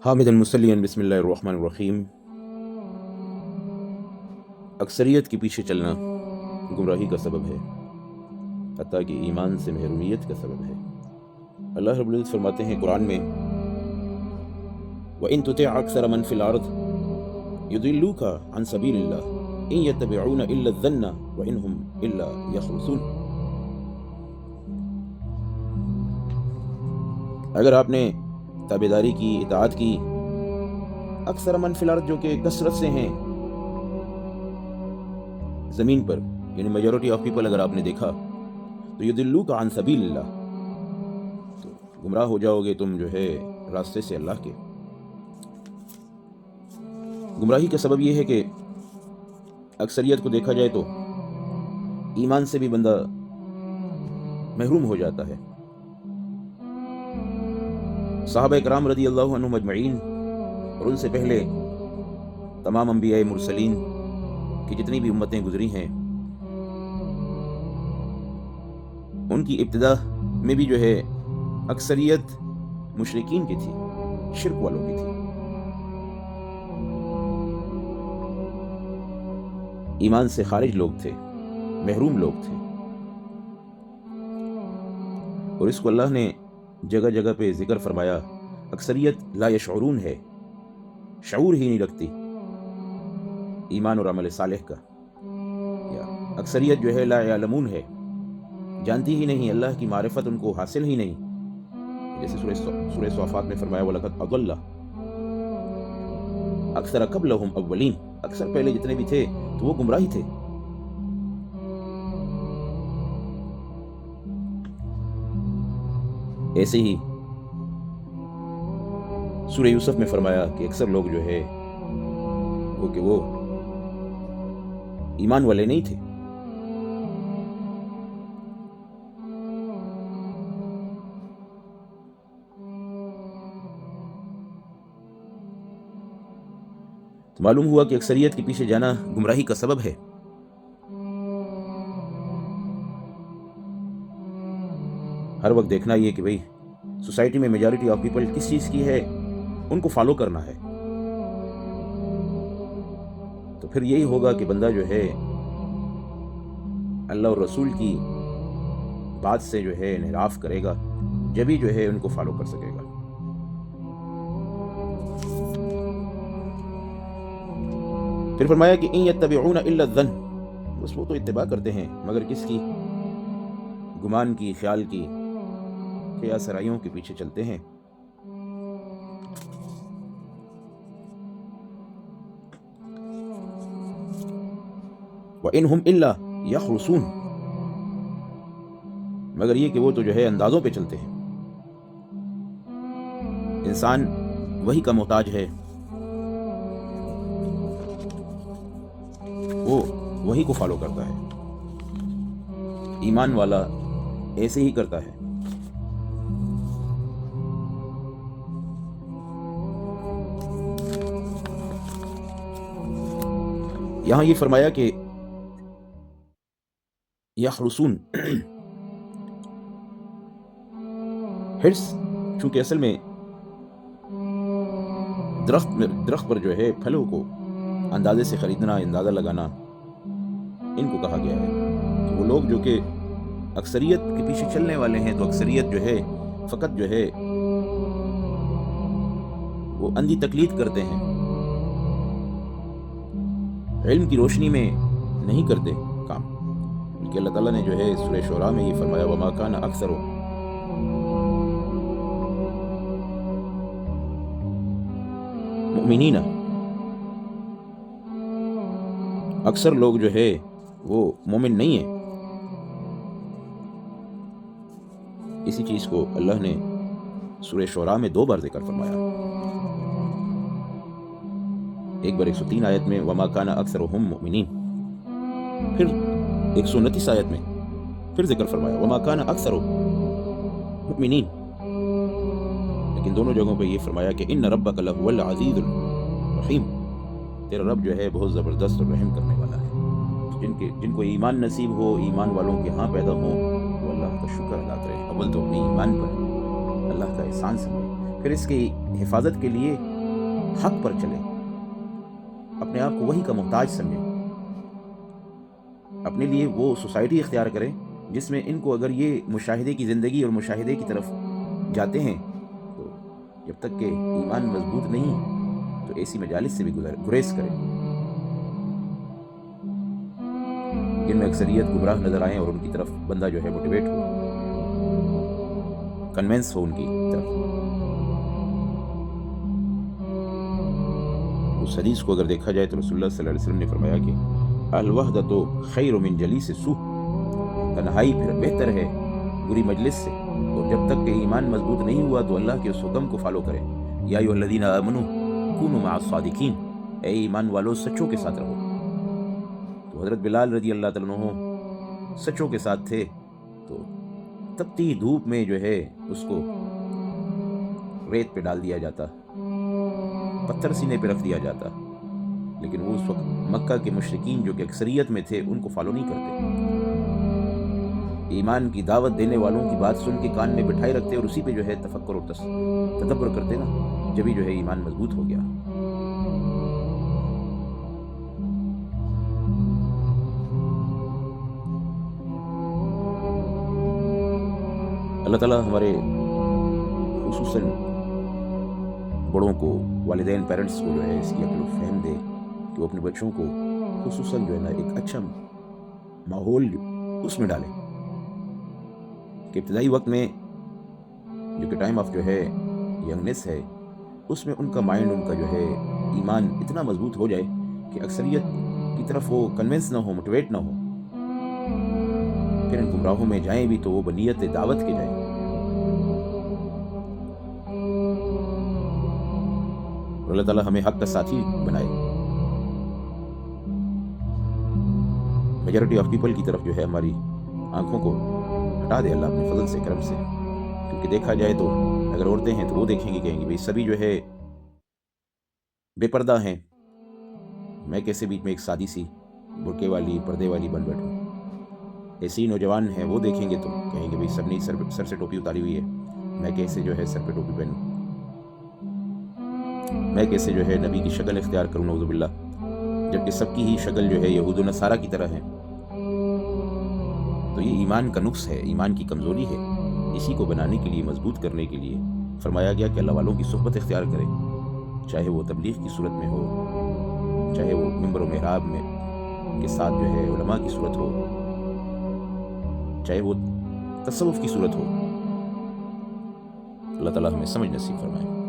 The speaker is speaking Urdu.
حامد المسلین بسم اللہ الرحمن الرحیم۔ اکثریت کے پیچھے چلنا گمراہی کا سبب ہے، حتیٰ کہ ایمان سے محرومیت کا سبب ہے۔ اللہ رب العزت فرماتے ہیں قرآن میں، وَإِن تُطِعْ أَكْثَرَ مَن فِي الْأَرْضِ يُضِلُّوكَ عَن سَبِيلِ اللَّهِ إِن يَتَّبِعُونَ إِلَّا الظَّنَّ وَإِنْ هُمْ إِلَّا يَخْرُصُونَ۔ اگر آپ نے تابعداری کی، اطاعت کی، اکثر من فی الارض جو کہ کثرت سے ہیں زمین پر، یعنی میجورٹی آف پیپل اگر آپ نے دیکھا، تو یضلوک عن سبیل اللہ، تو گمراہ ہو جاؤ گے تم جو ہے راستے سے اللہ کے۔ گمراہی کا سبب یہ ہے کہ اکثریت کو دیکھا جائے تو ایمان سے بھی بندہ محروم ہو جاتا ہے۔ صحابہ کرام رضی اللہ عنہم اجمعین اور ان سے پہلے تمام انبیاء مرسلین کی جتنی بھی امتیں گزری ہیں، ان کی ابتدا میں بھی جو ہے اکثریت مشرکین کی تھی، شرک والوں کی تھی۔ ایمان سے خارج لوگ تھے، محروم لوگ تھے، اور اس کو اللہ نے جگہ جگہ پہ ذکر فرمایا۔ اکثریت لا یشعرون ہے، شعور ہی نہیں رکھتی ایمان اور عمل صالح کا، یا اکثریت جو ہے لا یعلمون ہے، جانتی ہی نہیں، اللہ کی معرفت ان کو حاصل ہی نہیں۔ جیسے سورہ صافات میں فرمایا وَلَقَدْ أَضَلَّ أَكْثَرَ قَبْلَهُمْ أَوَّلِينَ، اکثر پہلے جتنے بھی تھے تو وہ گمراہی تھے۔ ایسے ہی سورہ یوسف میں فرمایا کہ اکثر لوگ جو ہے وہ ایمان والے نہیں تھے۔ تو معلوم ہوا کہ اکثریت کے پیچھے جانا گمراہی کا سبب ہے۔ ہر وقت دیکھنا یہ کہ بھئی سوسائٹی میں میجورٹی آف پیپل کس چیز کی ہے، ان کو فالو کرنا ہے، تو پھر یہی ہوگا کہ بندہ جو ہے اللہ اور رسول کی بات سے جو ہے انحراف کرے گا، جبھی جو ہے ان کو فالو کر سکے گا۔ پھر فرمایا کہ ان یتبعون الا الظن، بس وہ تو اتباع کرتے ہیں مگر کس کی؟ گمان کی، خیال کی، خیال سرائیوں کے پیچھے چلتے ہیں۔ وَإِنْ هُمْ إِلَّا يَخْرُصُونَ، مگر یہ کہ وہ تو جو ہے اندازوں پہ چلتے ہیں۔ انسان وہی کا محتاج ہے، وہ وہی کو فالو کرتا ہے۔ ایمان والا ایسے ہی کرتا ہے۔ یہاں یہ فرمایا کہ یخرسون، حرص چونکہ اصل میں درخت پر جو ہے پھلوں کو اندازے سے خریدنا، اندازہ لگانا، ان کو کہا گیا ہے کہ وہ لوگ جو کہ اکثریت کے پیچھے چلنے والے ہیں، تو اکثریت جو ہے فقط جو ہے وہ اندھی تقلید کرتے ہیں، علم کی روشنی میں نہیں کرتے کام۔ بلکہ اللہ تعالیٰ نے جو ہے سورہ شعراء میں یہ فرمایا وَمَا كَانَ أَكْثَرُهُم مُؤْمِنِينَ، اکثر لوگ جو ہے وہ مومن نہیں ہیں۔ اسی چیز کو اللہ نے سورہ شعراء میں 2 بار ذکر فرمایا، ایک بار 103 آیت میں وَمَا كَانَ أَكْثَرُهُم مُؤْمِنِينَ، پھر 129 آیت میں پھر ذکر فرمایا وَمَا كَانَ أَكْثَرُهُم مُؤْمِنِينَ، لیکن دونوں جگہوں پہ یہ فرمایا کہ إِنَّ رَبَّكَ لَهُوَ الْعَزِيزُ الرَّحِيمُ، تیرا رب جو ہے بہت زبردست اور رحم کرنے والا ہے۔ جن کو ایمان نصیب ہو، ایمان والوں کے ہاں پیدا ہوں، وہ اللہ کا شکر ادا کرے، اول تو اپنے ایمان پر اللہ کا احسان سمجھے، پھر اس کی حفاظت کے لیے حق پر چلیں، اپنے آپ کو وہی کا محتاج سمجھیں، اپنے لیے وہ سوسائٹی اختیار کریں جس میں ان کو اگر یہ مشاہدے کی زندگی اور مشاہدے کی طرف جاتے ہیں تو جب تک کہ ایمان مضبوط نہیں تو ایسی مجالس سے بھی گریز کریں جن میں اکثریت گمراہ نظر آئیں اور ان کی طرف بندہ جو ہے موٹیویٹ ہو، کنونس ہو ان کی طرف۔ اس حدیث کو اگر دیکھا جائے تو رسول اللہ صلی اللہ علیہ وسلم نے فرمایا کہ الوحدۃ خیر من جلیس سوء، تنہائی پھر بہتر ہے بری مجلس سے، اور جب تک کہ ایمان مضبوط نہیں ہوا تو اللہ کے اس حکم کو فالو کرے، یا ایھا الذین آمنوا کونوا مع الصادقین، اے ایمان والو سچوں کے ساتھ رہو۔ تو حضرت بلال رضی اللہ تعالیٰ عنہ سچوں کے ساتھ تھے، تو تپتی دھوپ میں جو ہے اس کو ریت پہ ڈال دیا جاتا، پتھر سینے پہ رکھ دیا جاتا، لیکن وہ اس وقت مکہ کے مشرکین جو کہ اکثریت میں تھے ان کو فالو نہیں کرتے، ایمان کی دعوت دینے والوں کی بات سن کے کان میں بٹھائے رکھتے اور اسی پہ جو ہے تفکر اور تدبر کرتے نا، جبھی جو ہے ایمان مضبوط ہو گیا۔ اللہ تعالیٰ ہمارے خصوصاً بڑوں کو، والدین پیرنٹس کو جو ہے اس کی عقل و فہم دے کہ وہ اپنے بچوں کو خصوصاً جو ہے نا ایک اچھا ماحول اس میں ڈالیں کہ ابتدائی وقت میں جو کہ ٹائم آف جو ہے ینگنیس ہے، اس میں ان کا مائنڈ، ان کا جو ہے ایمان اتنا مضبوط ہو جائے کہ اکثریت کی طرف وہ کنونس نہ ہو، موٹیویٹ نہ ہو، پھر ان گمراہوں میں جائیں بھی تو وہ بنیت دعوت کے جائیں۔ اور اللہ تعالیٰ ہمیں حق کا ساتھی بنائے، میجورٹی آف پیپل کی طرف جو ہے ہماری آنکھوں کو ہٹا دے اللہ اپنے فضل سے، کرم سے، کیونکہ دیکھا جائے تو اگر عورتیں ہیں تو وہ دیکھیں گی، کہیں گی بھئی سبھی جو ہے بے پردہ ہیں، میں کیسے بیچ میں ایک سادی سی برقعے والی پردے والی بن بیٹھوں، ایسے ہی نوجوان ہیں وہ دیکھیں گے تو کہیں گے بھئی سب نے سر سے ٹوپی اتاری ہوئی ہے، میں کیسے جو ہے سر پہ ٹوپی پہنوں، میں کیسے جو ہے نبی کی شکل اختیار کروں، نعوذ باللہ، جبکہ سب کی ہی شکل جو ہے یہود و نصارہ کی طرح ہے۔ تو یہ ایمان کا نقص ہے، ایمان کی کمزوری ہے، اسی کو بنانے کے لیے، مضبوط کرنے کے لیے فرمایا گیا کہ اللہ والوں کی صحبت اختیار کریں، چاہے وہ تبلیغ کی صورت میں ہو، چاہے وہ منبر و محراب میں کے ساتھ جو ہے علماء کی صورت ہو، چاہے وہ تصوف کی صورت ہو۔ اللہ تعالیٰ ہمیں سمجھ نصیب فرمائے۔